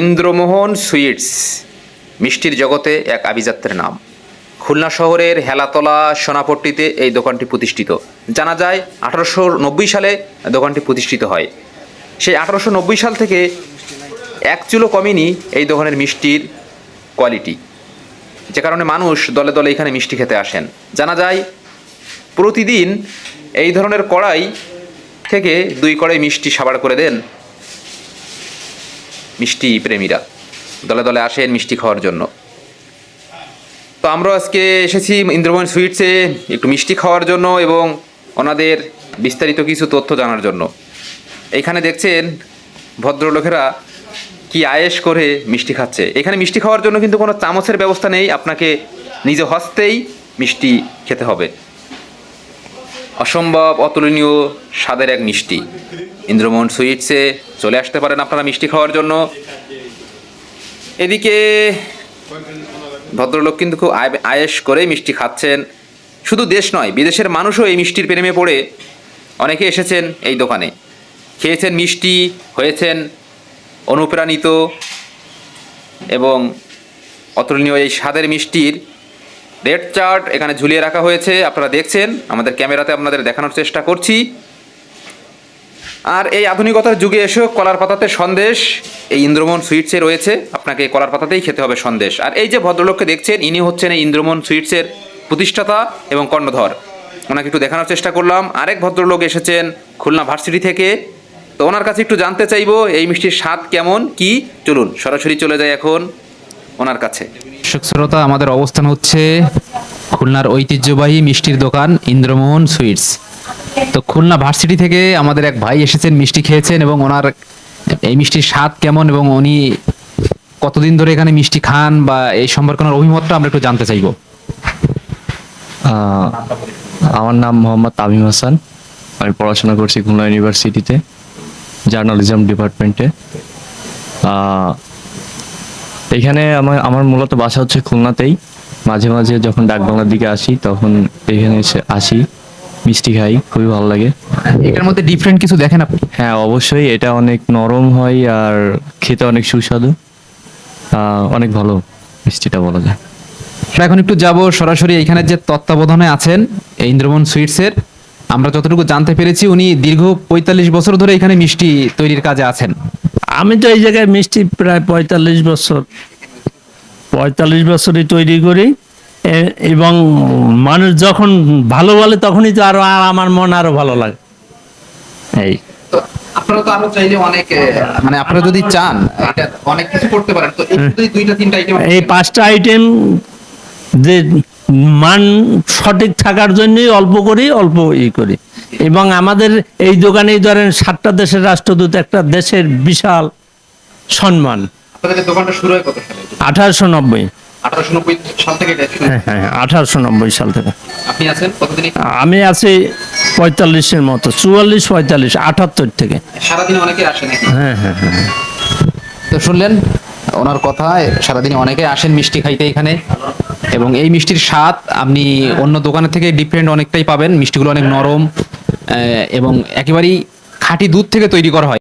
Indramohan sweets মিষ্টির জগতে এক আভিজাত্যের নাম। খুলনা শহরের হেলাতলা সোনাপট্টিতে এই দোকানটি প্রতিষ্ঠিত। জানা যায় 1890 সালে দোকানটি প্রতিষ্ঠিত হয়। সেই 1890 সাল থেকে এক চুলো কমেনি এই দোকানের মিষ্টির কোয়ালিটি, যে কারণে মানুষ দলে দলে এখানে মিষ্টি খেতে আসেন। জানা যায় প্রতিদিন এই ধরনের কড়াই থেকে 2 কড়াই মিষ্টি সাবাড় করে দেন মিষ্টি প্রেমীরা, দলে দলে আসেন মিষ্টি খাওয়ার জন্য। তো আমরা আজকে এসেছি ইন্দ্রমোহন সুইটসে একটু মিষ্টি খাওয়ার জন্য এবং ওনাদের বিস্তারিত কিছু তথ্য জানার জন্য। এখানে দেখছেন ভদ্রলোকেরা কি আয়েশ করে মিষ্টি খাচ্ছে। এখানে মিষ্টি খাওয়ার জন্য কিন্তু কোনো চামচের ব্যবস্থা নেই, আপনাকে নিজ হস্তেই মিষ্টি খেতে হবে। অসম্ভব অতুলনীয় স্বাদের এক মিষ্টি। ইন্দ্রমোহন সুইটসে চলে আসতে পারেন আপনারা মিষ্টি খাওয়ার জন্য। এদিকে ভদ্রলোক কিন্তু খুব আয়েশ করে মিষ্টি খাচ্ছেন। শুধু দেশ নয়, বিদেশের মানুষও এই মিষ্টির প্রেমে পড়ে অনেকে এসেছেন এই দোকানে, খেয়েছেন মিষ্টি, হয়েছেন অনুপ্রাণিত এবং অতুলনীয় এই স্বাদের মিষ্টির রেট চার্ট এখানে ঝুলিয়ে রাখা হয়েছে। আপনারা দেখছেন, আমাদের ক্যামেরাতে আপনাদের দেখানোর চেষ্টা করছি। আর এই আধুনিকতার যুগে এসেও কলার পাতাতে সন্দেশ এই ইন্দ্রমোহন সুইটসে রয়েছে। আপনাকে কলার পাতাতেই খেতে হবে সন্দেশ। আর এই যে ভদ্রলোককে দেখছেন, ইনি হচ্ছেন এই ইন্দ্রমোহন সুইটসের প্রতিষ্ঠাতা এবং কর্ণধর। ওনাকে একটু দেখানোর চেষ্টা করলাম। আরেক ভদ্রলোক এসেছেন খুলনা ভার্সিটি থেকে, তো ওনার কাছে একটু জানতে চাইবো এই মিষ্টির স্বাদ কেমন কি। চলুন সরাসরি চলে যাই এখন ওনার কাছে। দর্শক শ্রোতা, আমাদের অবস্থান হচ্ছে খুলনার ঐতিহ্যবাহী মিষ্টির দোকান ইন্দ্রমোহন সুইটস। তো খুলনা ভার্সিটি থেকে আমাদের এক ভাই এসেছেন, মিষ্টি খেয়েছেন এবং ওনার এই মিষ্টির স্বাদ কেমন এবং উনি কতদিন ধরে এখানে মিষ্টি খান বা এই সম্পর্কে ওনার অভিমতটা আমরা একটু জানতে চাইবো। আমার নাম মোহাম্মদ তামিম হাসান। আমি পড়াশোনা করছি খুলনা ইউনিভার্সিটিতে, জার্নালিজম ডিপার্টমেন্টে। এখানে আমার মূলত বাসা হচ্ছে খুলনাতেই। মাঝে মাঝে যখন ডাকবাংলার দিকে আসি তখন এখানে আসি, মিষ্টি খাই, খুবই ভালো লাগে। এটার মধ্যে ডিফারেন্ট কিছু দেখেন আপনি? হ্যাঁ, অবশ্যই। এটা অনেক নরম হয় আর খেতে অনেক সুস্বাদু, অনেক ভালো মিষ্টিটা বলা যায়। এখন একটু যাব সরাসরি এখানে যে তত্ত্বাবধানে আছেন এই ইন্দ্রমোহন সুইটসের। আমরা যতটুকু জানতে পেরেছি উনি দীর্ঘ 45 বছর ধরে এখানে মিষ্টি তৈরির কাজে আছেন। আমি তো এই জায়গায় মিষ্টি প্রায় 45 বছরই তৈরি করি এবং মানুষ যখন ভালো বলে তখনই তো আরো আমার মন আরো ভালো লাগে। এই তো আপনারা তো আরো চাইলে অনেক, মানে আপনারা যদি চান এটা অনেক কিছু করতে পারেন। তো এই যদি 2-3টা আইটেম, এই 5টা আইটেম যে মান সঠিক থাকার জন্যই অল্প করি এবং আমাদের এই দোকানেই ধরেন 7টা দেশের রাষ্ট্রদূত, একটা দেশের বিশাল সম্মান। আপনাদের দোকানটা শুরু হয় কত সালে? 1890 সাল থেকে এটা শুরু। হ্যাঁ, 1890 সাল থেকে। আপনি আছেন কতদিন? আমি আছি 45-এর মতো, 44-45, 78 থেকে। সারাদিনে অনেকে আসে নাকি? হ্যাঁ। তো শুনলেন ওনার কথা, সারাদিনে অনেকে আসেন মিষ্টি খাইতে এখানে এবং এই মিষ্টির স্বাদ আপনি অন্য দোকানের থেকে ডিফারেন্ট অনেকটাই পাবেন। মিষ্টিগুলো অনেক নরম এবং একেবারেই খাঁটি দুধ থেকে তৈরি করা হয়।